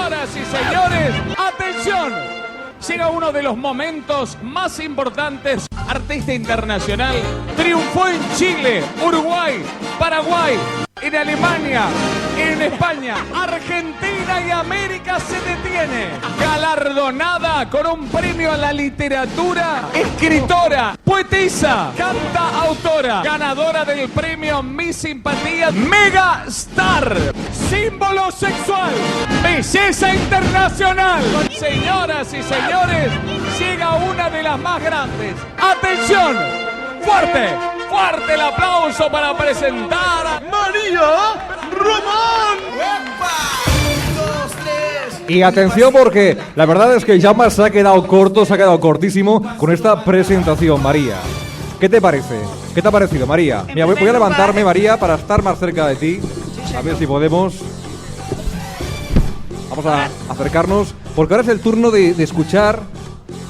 Señoras y señores, ¡atención! Llega uno de los momentos más importantes. Artista internacional, triunfó en Chile, Uruguay, Paraguay, en Alemania, en España, Argentina y América se detiene. Galardonada con un premio a la literatura, escritora, poetisa, cantautora, ganadora del premio Miss Simpatía, Mega Star, símbolo sexual, belleza internacional. Señoras y señores, llega una de las más grandes. ¡Atención! ¡Fuerte! ¡Fuerte el aplauso para presentar a María Román! Y atención porque la verdad es que Jaume se ha quedado corto, se ha quedado cortísimo con esta presentación, María. ¿Qué te parece? ¿Qué te ha parecido, María? Mira, voy a levantarme, María, para estar más cerca de ti. A ver si podemos. Vamos a acercarnos, porque ahora es el turno de escuchar.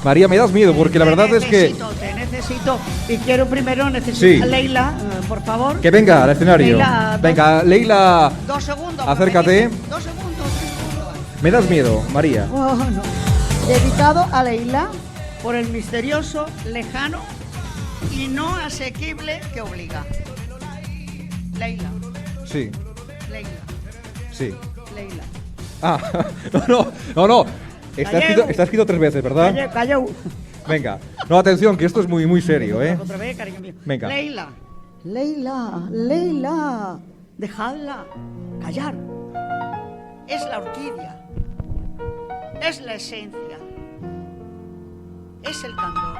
María, me das miedo, porque la verdad es que... Te necesito, y quiero primero necesitar Sí. a Leila, por favor. Que venga al escenario. Leila, Venga, Leila, 2 segundos. acércate. 2 segundos, 3 segundos. Me das miedo, María. Oh, no. Dedicado a Leila por el misterioso, lejano y no asequible que obliga. Leila, Sí, Leila, sí. Leila. Ah, no. Está escrito 3 veces, ¿verdad? Calleu. Venga. No, atención, que esto es muy serio, ¿eh? Otra vez, cariño mío. Venga. Leila, Leila, dejadla callar. Es la orquídea, es la esencia, es el candor.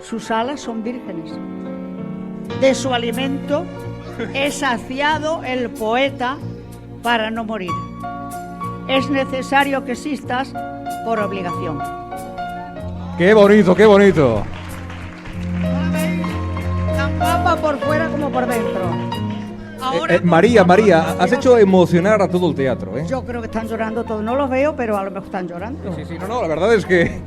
Sus alas son vírgenes. De su alimento es saciado el poeta para no morir. Es necesario que existas por obligación. ¡Qué bonito, qué bonito! Tan guapa por fuera como por dentro. Ahora, María, has hecho emocionar a todo el teatro, ¿eh? Yo creo que están llorando todos. No los veo, pero a lo mejor están llorando. Sí, no, la verdad es que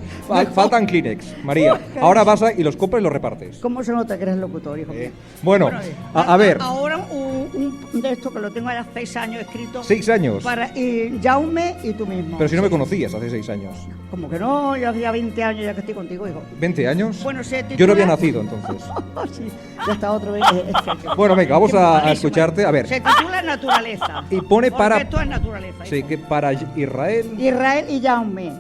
faltan Kleenex, María. Ahora vas y los compras y los repartes. ¿Cómo se nota que eres locutor, hijo mío? Bueno, a ver. Ahora un de estos que lo tengo ya 6 años escrito. 6 años. Para Jaume y tú mismo. Pero si no me conocías hace 6 años. Como que no, yo hacía 20 años ya que estoy contigo, hijo. ¿20 años? Bueno, se titula... Yo no había nacido entonces. Sí, ya está otro vez. Bueno, venga, vamos a escucharte. A ver. Se titula Naturaleza. Y pone Porque para... esto es naturaleza. Sí, hijo. que para Israel... Israel y Jaume.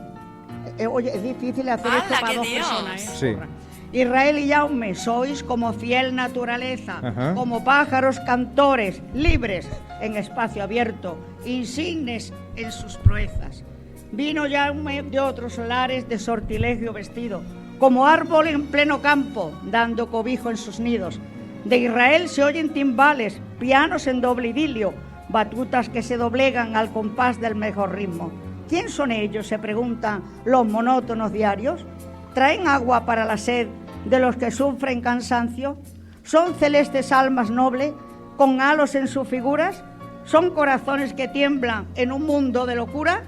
Oye, es difícil hacer esto para 2 personas, ¿eh? Sí. Israel y Jaume, sois como fiel naturaleza, Ajá. como pájaros cantores, libres en espacio abierto, insignes en sus proezas. Vino Jaume de otros solares de sortilegio vestido, como árbol en pleno campo, dando cobijo en sus nidos. De Israel se oyen timbales, pianos en doble idilio, batutas que se doblegan al compás del mejor ritmo. ¿Quién son ellos?, se preguntan los monótonos diarios. ¿Traen agua para la sed de los que sufren cansancio? ¿Son celestes almas nobles con halos en sus figuras? ¿Son corazones que tiemblan en un mundo de locura?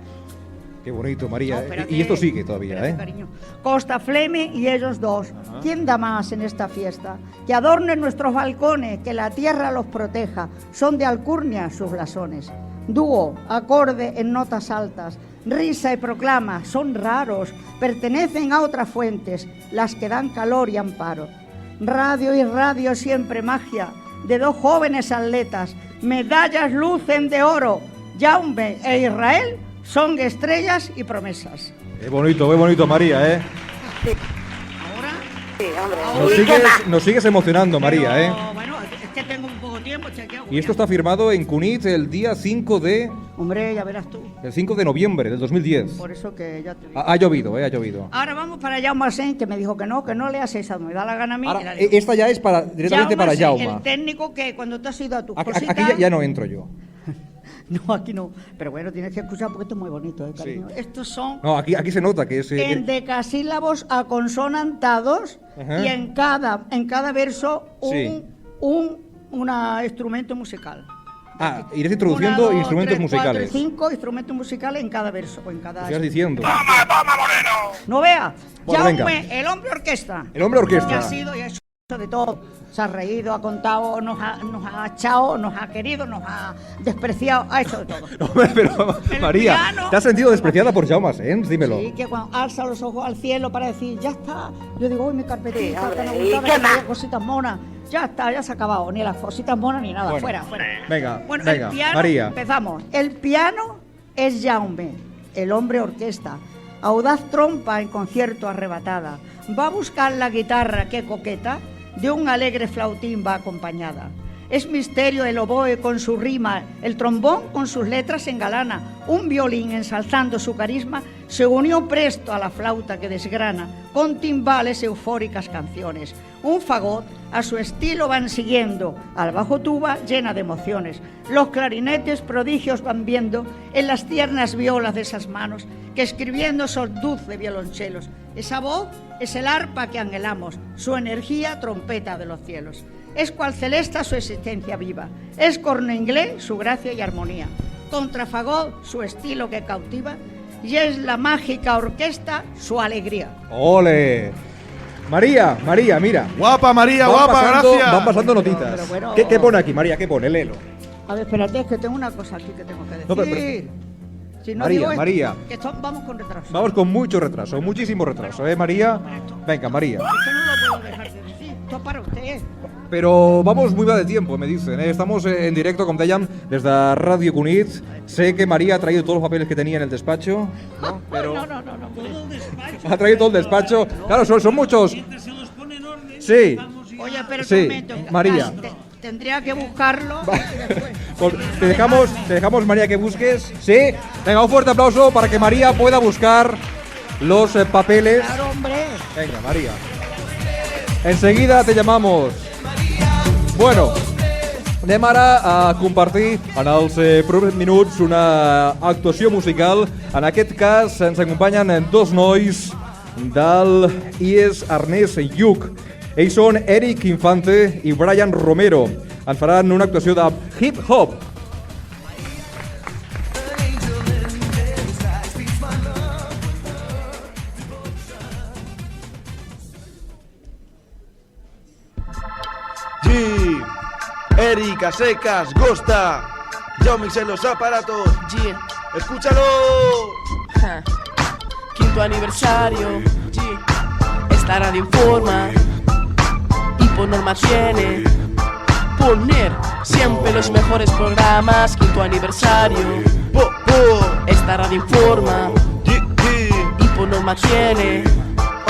Qué bonito, María. No, espérate, y esto sigue todavía, espérate, ¿eh? Cariño. Costa Fleme y ellos dos. ¿Quién da más en esta fiesta? Que adornen nuestros balcones, que la tierra los proteja. Son de alcurnia sus blasones. Dúo, acorde en notas altas, risa y proclama, son raros, pertenecen a otras fuentes, las que dan calor y amparo. Radio y radio siempre magia, de 2 jóvenes atletas, medallas lucen de oro, Jaume e Israel son estrellas y promesas. Qué bonito, María, ¿eh? Ahora, Nos sigues emocionando, María, pero, ¿eh? bueno, es que tengo un poco tiempo, chequeo. Y esto está firmado en Cunit el día 5 de... Hombre, ya verás tú. El 5 de noviembre del 2010. Por eso que ya te digo. Ha llovido, ha llovido. Ahora vamos para Jaume Asen, que me dijo que no le hace esa, me da la gana a mí. y Ahora, la digo. esta ya es directamente para Asen, Jaume. el técnico que cuando te has ido a tus cositas... Aquí ya no entro yo. No, aquí no. Pero bueno, tienes que escuchar porque esto es muy bonito, cariño. Sí. Estos son No, aquí se nota que es... en decasílabos aconsonantados. Ajá. Y en cada verso Sí. un instrumento musical. irás introduciendo 1, 2, instrumentos 3, 4, musicales. 5 instrumentos musicales en cada verso o en cada... Sigas diciendo. No vea. Bueno, Jaume, venga. el hombre orquesta. El hombre orquesta. Que ha sido y ha hecho de todo. Se ha reído, ha contado, nos ha echado, nos ha querido, nos ha despreciado, ha hecho de todo. Hombre, pero El María, piano. ¿te has sentido despreciada por Jaume Asens? Dímelo. Sí, que cuando alza los ojos al cielo para decir, ya está. Yo digo, uy, mi carpetita, Sí, tan hombre, abultada, ¿y qué que traía más? cositas monas. Ya está, ya se ha acabado. Ni las cositas monas ni nada. Bueno, fuera. Venga, Bueno, venga, el piano, María. empezamos. El piano es Jaume, el hombre orquesta. Audaz trompa en concierto arrebatada. Va a buscar la guitarra que coqueta, de un alegre flautín va acompañada. Es misterio el oboe con su rima, el trombón con sus letras engalana. Un violín ensalzando su carisma se unió presto a la flauta que desgrana con timbales eufóricas canciones. Un fagot a su estilo van siguiendo, al bajo tuba llena de emociones. Los clarinetes prodigios van viendo en las tiernas violas de esas manos que escribiendo esos dulces violonchelos. Esa voz es el arpa que anhelamos, su energía trompeta de los cielos. Es cual celesta su existencia viva, es corno inglés su gracia y armonía. Contra fagot su estilo que cautiva y es la mágica orquesta su alegría. ¡Ole! María, mira. Guapa, María, Van guapa, pasando- gracias. Van pasando notitas. Pero bueno. ¿Qué pone aquí, María? ¿Qué pone? Léelo. A ver, espérate, es que tengo una cosa aquí que tengo que decir. No, pero- Si no María, digo esto, María. que vamos con retraso. Vamos con mucho retraso, muchísimo retraso, María? Venga, María. Esto no lo puedo dejar de decir. Esto es para usted. Però vamos muy va de tiempo, me dicen. Estamos en directo, com dèiem, des de Ràdio Cunit. Sé que María ha traído todos los papeles que tenía en el despacho, ¿no? Pero No. ha traído todo el despacho. Claro, son muchos. Sí. Oye, pero Sí, un momento. María. Tendría que buscarlo. Pues te dejamos, María, que busques. Sí. Venga, un fuerte aplauso para que María pueda buscar los papeles. Claro, hombre. Venga, María. Enseguida te llamamos. Bueno, anem ara a compartir en els propers minuts una actuació musical. En aquest cas ens acompanyen dos nois del IES Ernest Lluch. Ells són Eric Infante i Brian Romero. Ens faran una actuació de hip-hop. G, Erika Secas, Gosta. Yo mixé los aparatos. G, ¡Escúchalo! ja. Quinto aniversario, G. Esta radio informa y por norma tiene poner siempre los mejores programas. Quinto aniversario, Po, po. esta radio informa G, G. y por norma tiene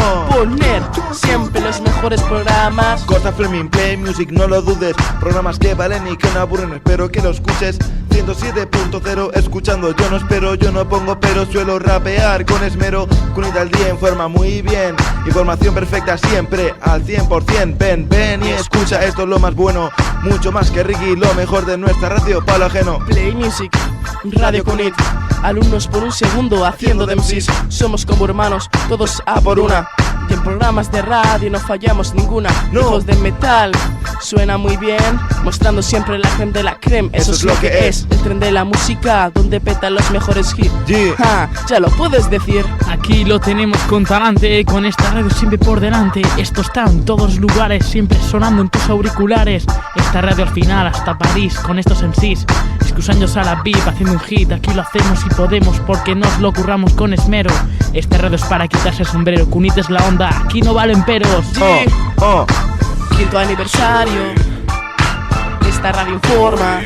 Oh. poner siempre los mejores programas. Gosta Fleming, Play Music, no lo dudes. Programas que valen y que no aburren, espero que lo escuches. 107.0 escuchando, yo no espero, yo no pongo pero suelo rapear con esmero. Cunita al día informa muy bien, información perfecta siempre al 100%. Ven y escucha, esto es lo más bueno, mucho más que Ricky, lo mejor de nuestra radio, palo ajeno. Play Music, Radio Cunit, alumnos por un segundo haciendo de MCs. Somos como hermanos, todos a por una. Y en programas de radio no fallamos ninguna. No. Hijos del metal, suena muy bien, mostrando siempre la creme de la creme. Eso es lo que es, el tren de la música, donde petan los mejores hits. Yeah. Ja, ya lo puedes decir. Aquí lo tenemos con talante, con esta radio siempre por delante. Esto está en todos lugares, siempre sonando en tus auriculares. Esta radio al final hasta París, con estos MCs excusándose a la VIP, haciendo un hit. Aquí lo hacemos y podemos porque nos lo curramos con esmero. Este radio es para quitarse el sombrero, Cunit es la onda, aquí no valen peros. Oh. Quinto aniversario, esta radio informa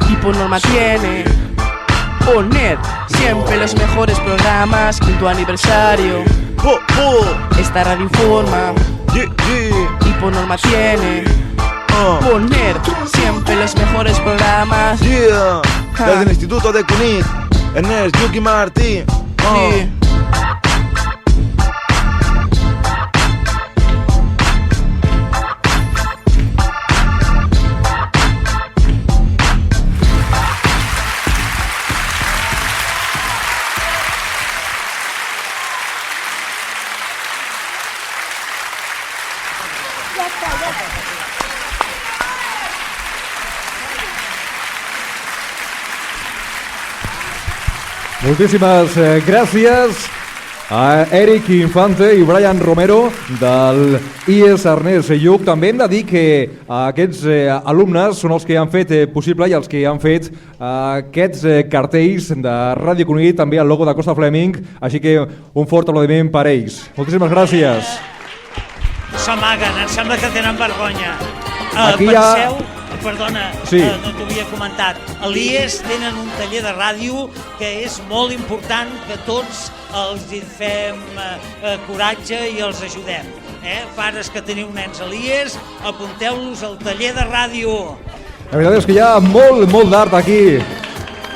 y por norma tiene poner siempre los mejores programas. Quinto aniversario, Po, po. esta radio informa Yeah, yeah. y por norma tiene Oh. poner siempre los mejores programas. Yeah. Ja. Desde el Instituto de Cunit, Ernest Yuki Martí. Oh. Sí. Moltíssimes gràcies. a Eric Infante i Brian Romero del IES Ernest Lluch. També hem de dir que aquests alumnes són els que han fet possible i els que han fet aquests cartells de Ràdio Cunit, també el logo de Costa Fleming, així que un fort aplaudiment per ells. Moltíssimes gràcies. S'amaguen, em sembla que tenen vergonya. Aquí Penseu, perdona, sí. No t'ho havia comentat. A l'IES tenen un taller de ràdio que és molt important, que tots els hi fem coratge i els ajudem. Pares que teniu nens a l'IES, apunteu-los al taller de ràdio. La veritat és que hi ha molt d'art aquí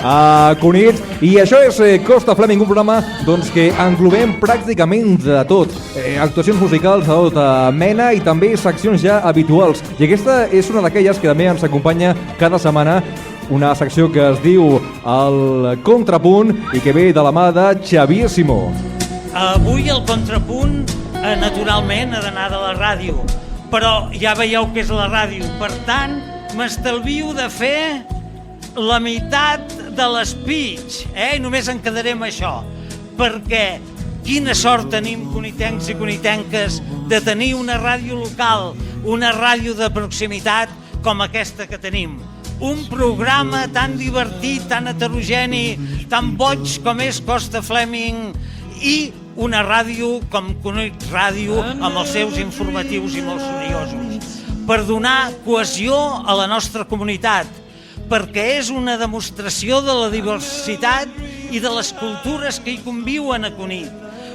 a Cunit, i això és Costa Fleming, un programa doncs, que englobem pràcticament de tot, actuacions musicals de tota mena i també seccions ja habituals, i aquesta és una d'aquelles que també ens acompanya cada setmana, una secció que es diu El Contrapunt i que ve de la mà de Xavier Simó. Avui el Contrapunt naturalment ha d'anar de la ràdio, però ja veieu que és la ràdio, per tant m'estalvio de fer la meitat de l'speech, i només en quedarem això, perquè quina sort tenim cunitencs i cunitenques de tenir una ràdio local, una ràdio de proximitat com aquesta que tenim. Un programa tan divertit, tan heterogeni, tan boig com és Costa Fleming, i una ràdio com Cunit Ràdio amb els seus informatius i molt seriosos, per donar cohesió a la nostra comunitat, perquè és una demostració de la diversitat i de les cultures que hi conviuen a Cunit,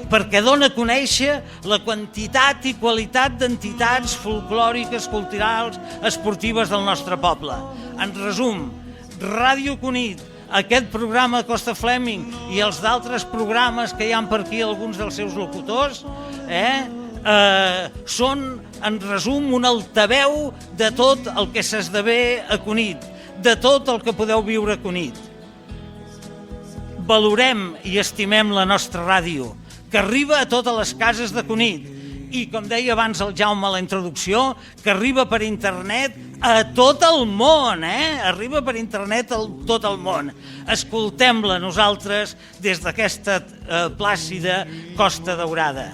perquè dona a conèixer la quantitat i qualitat d'entitats folclòriques, culturals, esportives del nostre poble. En resum, Ràdio Cunit, aquest programa Costa Fleming i els d'altres programes que hi ha per aquí, alguns dels seus locutors, són, en resum, un altaveu de tot el que s'esdevé a Cunit, de tot el que podeu viure a Cunit. Valorem i estimem la nostra ràdio, que arriba a totes les cases de Cunit, i com deia abans el Jaume a la introducció, que arriba per internet a tot el món, arriba per internet a tot el món. Escoltem-la nosaltres des d'aquesta plàcida Costa Daurada.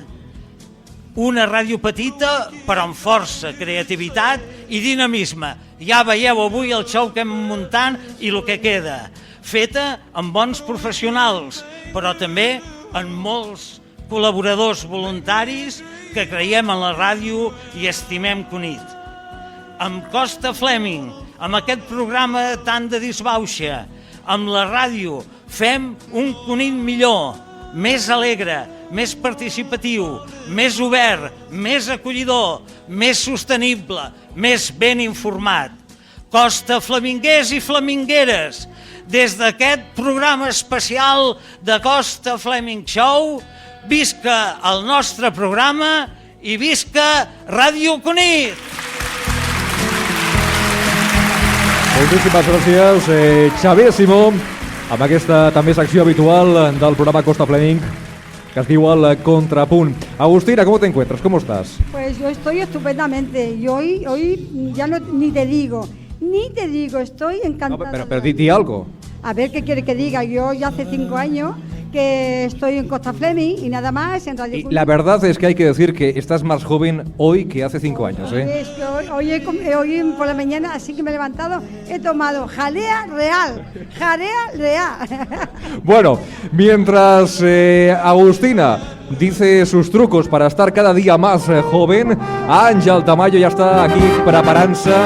Una ràdio petita, però amb força, creativitat i dinamisme. Ja veieu avui el show que hem muntant i el que queda. Feta amb bons professionals, però també amb molts col·laboradors voluntaris que creiem en la ràdio i estimem Cunit. Amb Costa Fleming, amb aquest programa tan de disbauxa, amb la ràdio, fem un Cunit millor, més alegre, més participatiu, més obert, més acollidor, més sostenible, més ben informat. Costa Fleminguers i flemingueres, des d'aquest programa especial de Costa Fleming Show, visca el nostre programa i visca Ràdio Cunit! Moltíssimes gràcies, Xavier Simó, amb aquesta també secció habitual del programa Costa Fleming, que es diu El Contrapunt. Agustina, ¿cómo te encuentras? ¿Cómo estás? Pues yo estoy estupendamente y hoy ya no, ni te digo, estoy encantada. No, pero di algo. A ver qué quiere que diga. Yo ya hace 5 años que estoy en Costa Fleming y nada más en Radio Y Cunit. la verdad es que hay que decir que estás más joven hoy que hace 5 años, Es que hoy por la mañana, así que me he levantado, he tomado jalea real. Bueno, mientras Agustina dice sus trucos para estar cada día más joven, Àngel Tamayo ja està aquí preparant-se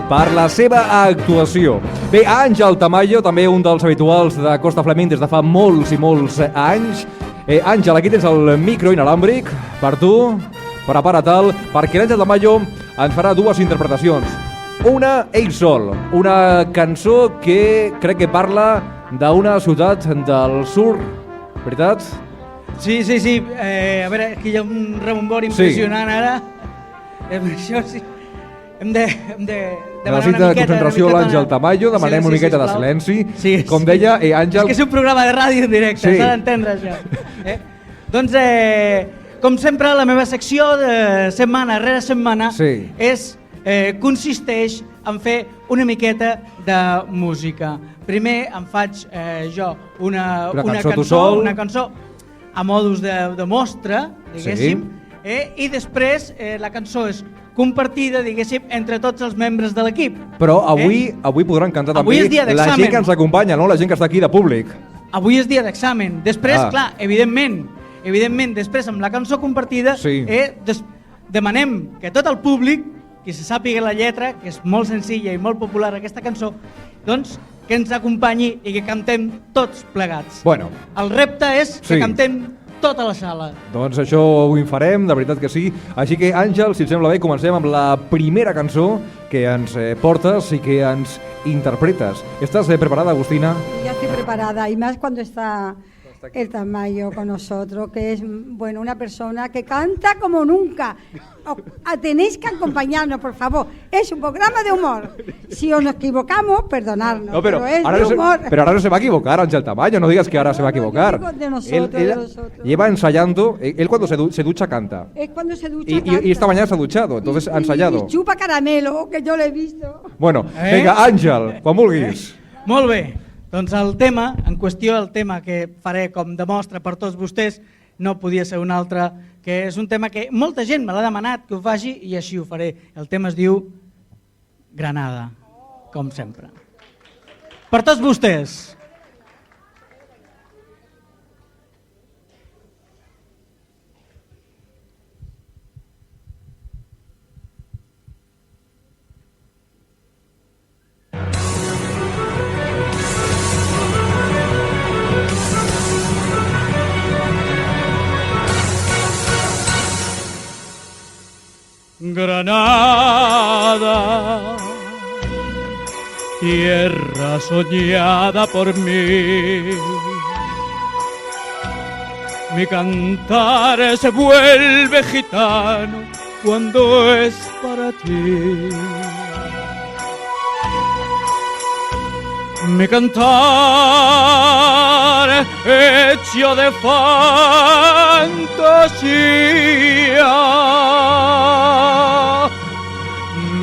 per la seva actuació. Bé, Àngel Tamayo, també un dels habituals de Costa Fleming des de fa molts i molts anys. Àngel, aquí tens el micro inalàmbric per tu, prepara-te'l, perquè l'Àngel Tamayo ens farà 2 interpretacions. Una, ell sol, una cançó que crec que parla d'una ciutat del sur, veritat? Sí. A veure, aquí hi ha un rebombori impressionant ara. Això sí. Hem de demanar una miqueta concentració a l'Àngel Tamayo, demanem una miqueta de silenci. Sí. Com deia, Àngel... És que és un programa de ràdio en directe, sí. S'ha d'entendre això. Doncs, com sempre, la meva secció de setmana rere setmana consisteix en fer una miqueta de música. Primer em faig jo una cançó a modus de mostra, diguéssim, i després la cançó és compartida, diguéssim, entre tots els membres de l'equip. Però avui podran cantar també la gent que ens acompanya, no? La gent que està aquí de públic. Avui és dia d'examen. Després, clar, evidentment, després amb la cançó compartida demanem que tot el públic, que se sàpiga la lletra, que és molt senzilla i molt popular aquesta cançó, doncs que ens acompanyi i que cantem tots plegats. Bueno. El repte és que cantem tota la sala. Doncs això ho farem, de veritat que sí. Així que, Àngel, si et sembla bé, comencem amb la primera cançó que ens portes i que ens interpretes. ¿Estás preparada, Agustina? Ya estoy preparada, y más cuando está el Tamayo con nosotros, que es una persona que canta como nunca. Tenéis que acompañarnos, por favor. Es un programa de humor. Si nos equivocamos, perdonadnos. No, pero es ahora de humor. Pero ahora no se va a equivocar, Ángel Tamayo. No digas que ahora se va a equivocar. De nosotros, de nosotros. Lleva ensayando. Él cuando se ducha canta. Es cuando se ducha canta. Y esta mañana se ha duchado, entonces ha ensayado. Y chupa caramelo, que yo lo he visto. Bueno, venga, Àngel, quan vulguis. Molt bé. Doncs el tema, en qüestió, el tema que faré com de mostra per tots vostès, no podia ser un altre, que és un tema que molta gent me l'ha demanat que ho faci i així ho faré. El tema es diu Granada, com sempre. Per tots vostès. Granada, tierra soñada por mí, mi cantar se vuelve gitano cuando es para ti. Mi cantar hecho de fantasía,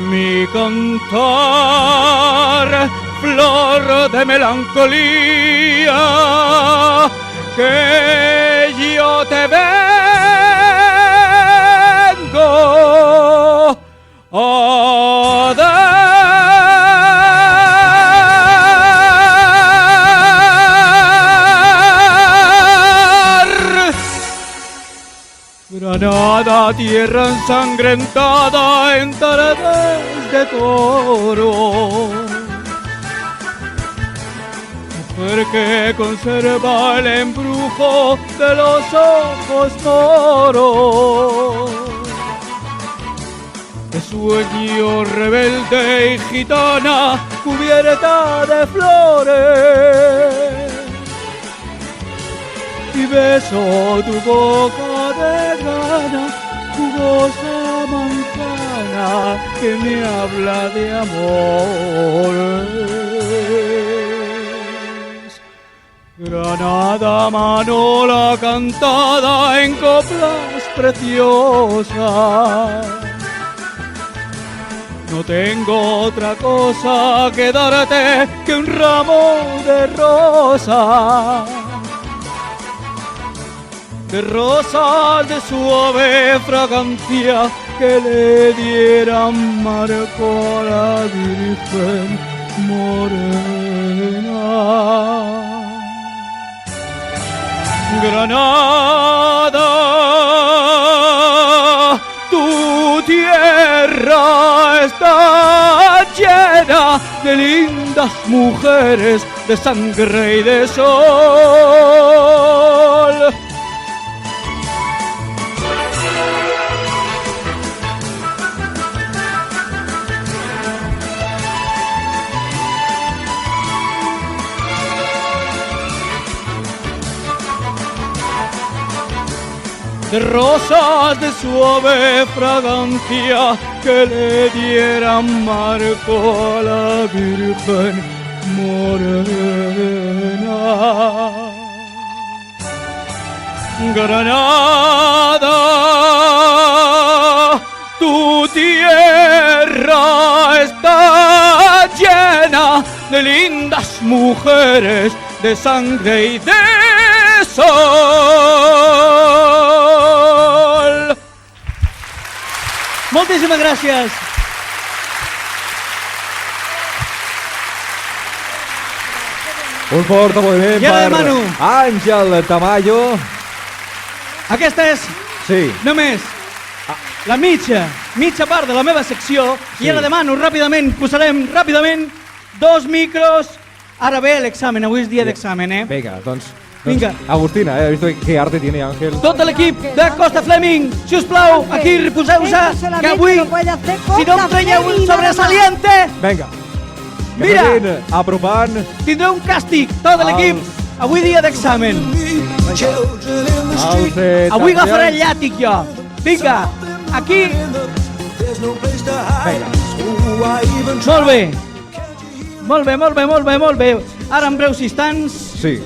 mi cantar flor de melancolía, que yo te vengo a dar. Granada, tierra ensangrentada en taradas de toro, mujer que conserva el embrujo de los ojos moros, de sueño rebelde y gitana cubierta de flores, y beso tu boca de grana, jugosa manzana que me habla de amores. Granada, manola cantada en coplas preciosas, no tengo otra cosa que darte que un ramo de rosas, de rosas de suave fragancia que le dieran marco a la Virgen morena. Granada, tu tierra está llena de lindas mujeres, de sangre y de sol. De rosas de suave fragancia que le dieran marco a la Virgen morena. Granada, tu tierra está llena de lindas mujeres, de sangre y de sol. Moltíssimes gràcies. Un fort aplaudiment I ara per demano. Àngel Tamayo. Aquesta és Sí. només la mitja part de la meva secció. Sí. I ara demano ràpidament, posarem ràpidament 2 micros. Ara ve l'examen, avui és dia d'examen, Vinga, doncs Vinga. Agustina, he visto que arte tiene Ángel. Tot l'equip de Costa Fleming, si us plau, aquí reposeu-se, que avui, si no em traieu un sobresaliente, Vinga. Mira. Apropant. tindreu un càstig, tot l'equip, avui dia d'examen. Avui agafaré el llàtic jo. Vinga, aquí. Molt bé. Molt bé. Ara en breus instants. Sí.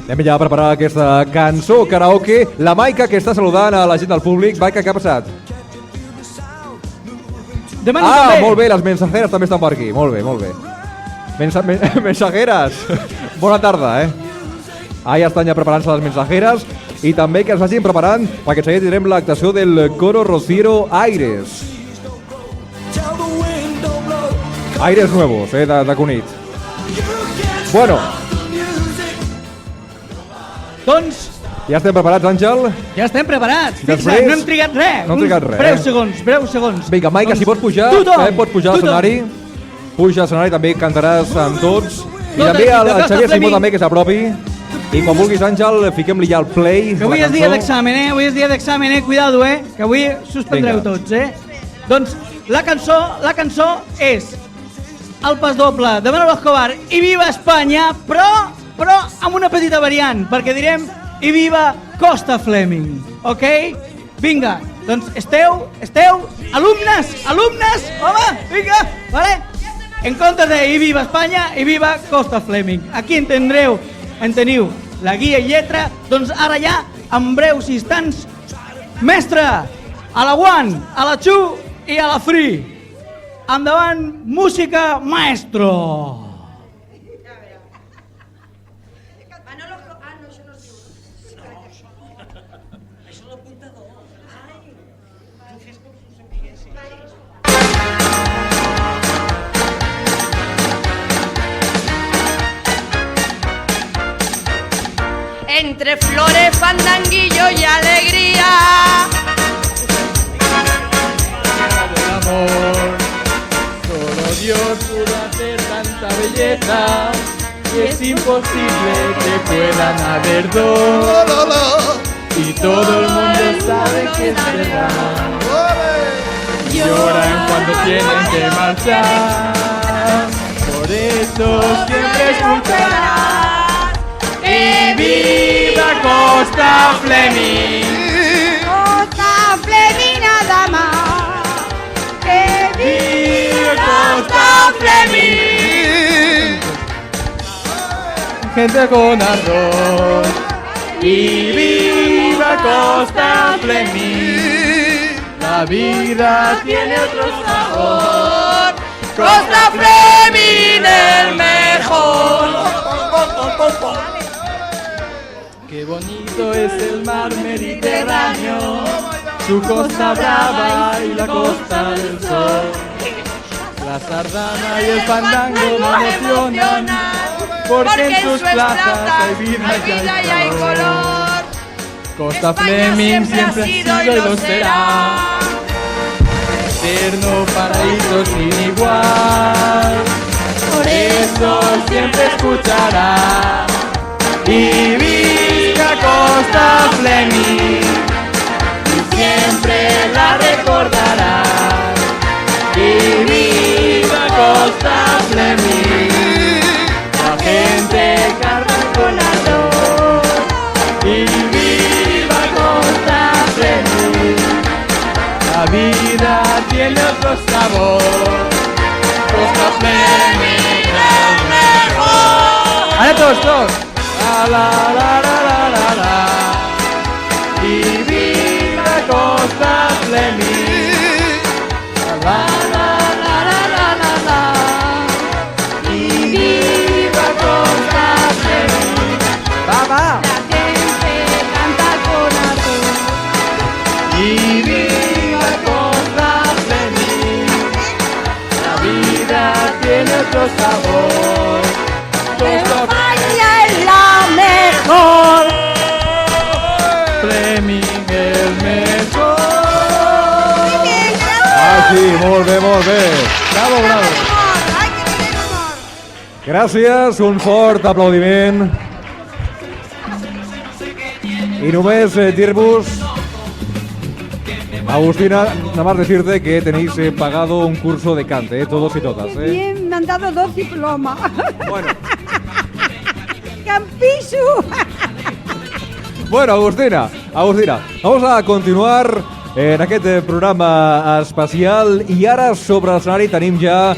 Anem ja a preparar aquesta cançó karaoke. La Maica, que està saludant a la gent del públic. Maica, què ha passat? Demano també. Molt bé, les mensajeres també estan per aquí. Molt bé. Mensajeres. Bona tarda, Ahí estan ja preparant-se les mensajeres. I també que es vagin preparant, perquè seguit tindrem l'actuació del coro Rociero Aires. Aires nuevos, de Cunit. Bueno. Doncs Ja estem preparats, Àngel? ja estem preparats. Després- Fixa't, no hem trigat res. No hem trigat res, Breus segons. Vinga, Maica, si pots pujar, pots pujar a l'escenari. Puja a l'escenari, també cantaràs amb tots. I també l'equip el de Costa Xavier Simó Fleming. també, que s'apropi. I quan vulguis, Àngel, fiquem-li ja el play. Que avui la és dia cançó. d'examen, Avui és dia d'examen, Cuidado, Que avui suspendreu Vinga. tots, Doncs la cançó és el pas doble de Manolo Escobar i Viva Espanya, però amb una petita variant, perquè direm i Viva Costa Fleming, ok? Vinga, doncs esteu, alumnes, home, vinga, vale? En comptes de i Viva Espanya, i Viva Costa Fleming. Aquí enteniu la guia i lletra, doncs ara ja, en breus instants, mestre, a la one, a la two i a la three. Endavant, música, maestro. Entre flores, fandanguillo y alegría. Del amor, solo Dios pudo hacer tanta belleza y es imposible que puedan haber dos. Y todo el mundo sabe que es verdad. Lloran cuando tienen que marchar. Por eso siempre escucharán. ¡Y viva Costa Fleming! Costa Fleming nada más. Que viva Costa Fleming! Gente con arroz. ¡Y viva Costa Fleming! La vida tiene otro sabor. Costa Fleming el mejor. Qué bonito es el mar Mediterráneo, su costa brava y la costa del sol. La sardana y el fandango me emocionan, porque en sus plazas hay vida y hay color. Costa Fleming siempre ha sido y lo será, eterno paraíso sin igual. Por eso siempre escuchará. Y viva Costa Fleming, y siempre la recordará. Y viva Costa Fleming, la gente canta con ardor. Y viva Costa Fleming, la vida tiene otro sabor. Costa Fleming el mejor. ¡Ahora todos! La la la la la la. Y viva Costa Fleming. La la la la la la la. Y viva Costa Fleming. Va, va. otro sabor. España es la mejor. Fleming el mejor. Ah, sí, molt bé, molt bé. Bravo, bravo. Gràcies, un fort aplaudiment. Y només dir-vos, Agustina, nada más decirte que tenéis pagado un curso de cante, todos y todas. Bien, me han dado 2 diplomas. Bueno. Campisu. Bueno, Agustina, vamos a continuar en aquest programa especial i ara sobre l'escenari tenim ja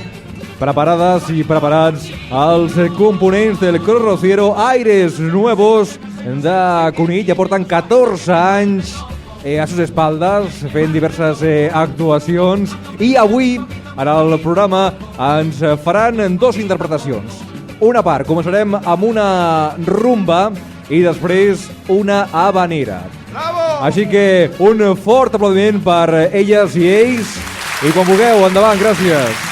preparades i preparats els components del Coro Rociero Aires Nuevos de Cunit. Ja porten 14 anys a sus espaldes fent diverses actuacions i avui en el programa ens faran 2 interpretacions. Una part, començarem amb una rumba i després una habanera. Així que un fort aplaudiment per elles i ells i quan vulgueu, endavant, gràcies.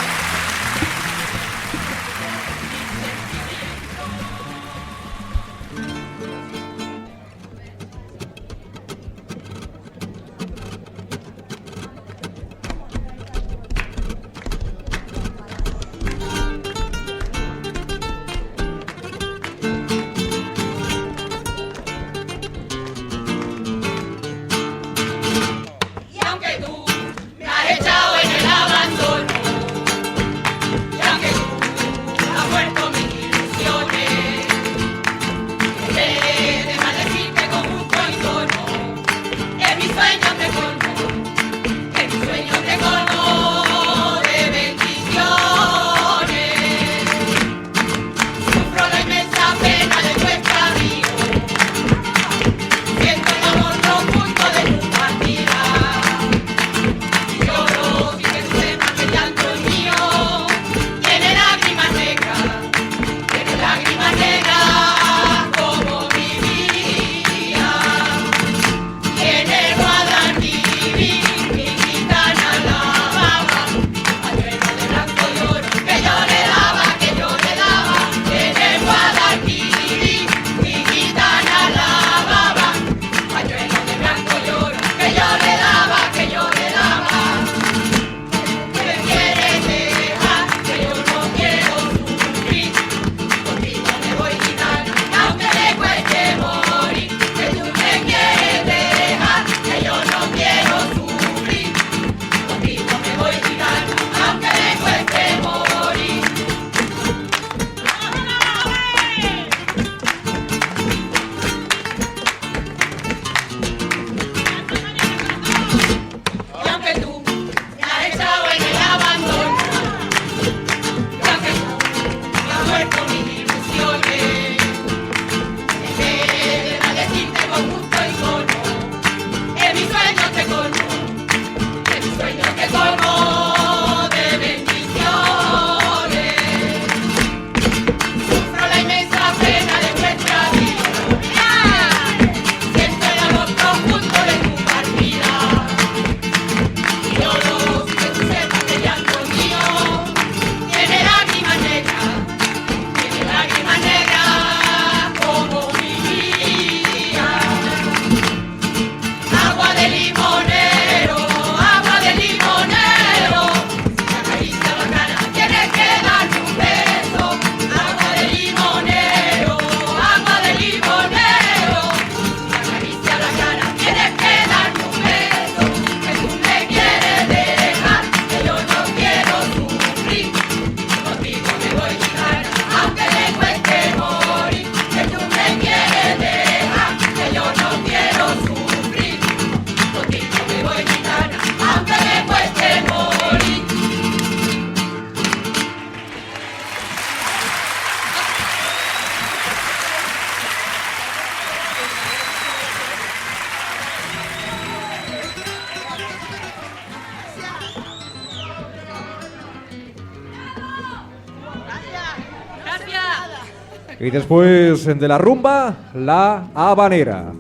Y después de la rumba, la habanera.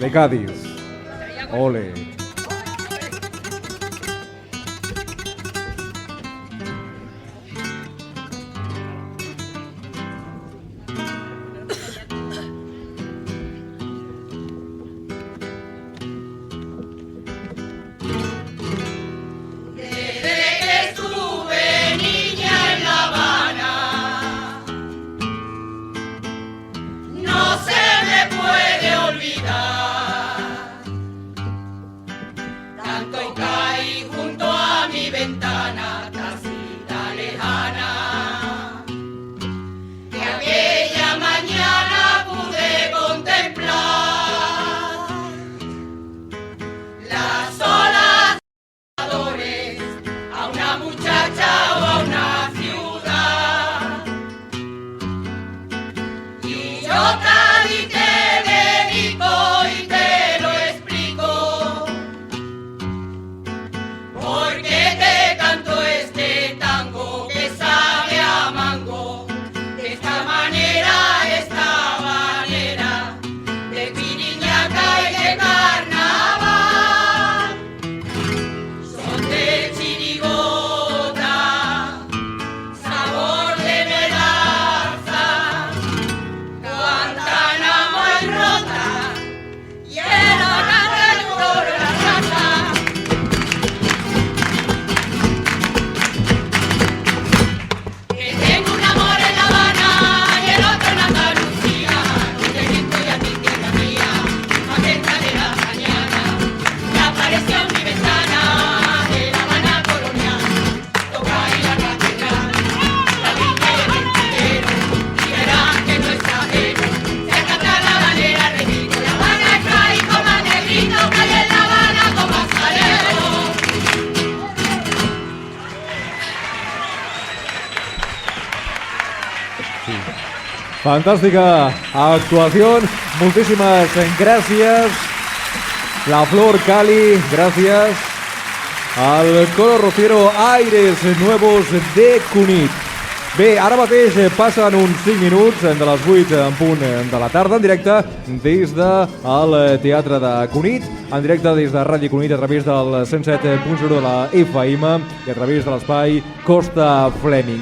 De Cádiz. Ole. Fantástica actuación, muchísimas gracias. La Flor Cali, gracias. Al coro rociero Aires Nuevos de Cunit. Bé, ara mateix passen uns 5 minuts de les 8 en punt de la tarda, en directe des del Teatre de Cunit, en directe des de Ràdio Cunit a través del 107.0 de la FM i a través de l'espai Costa Fleming.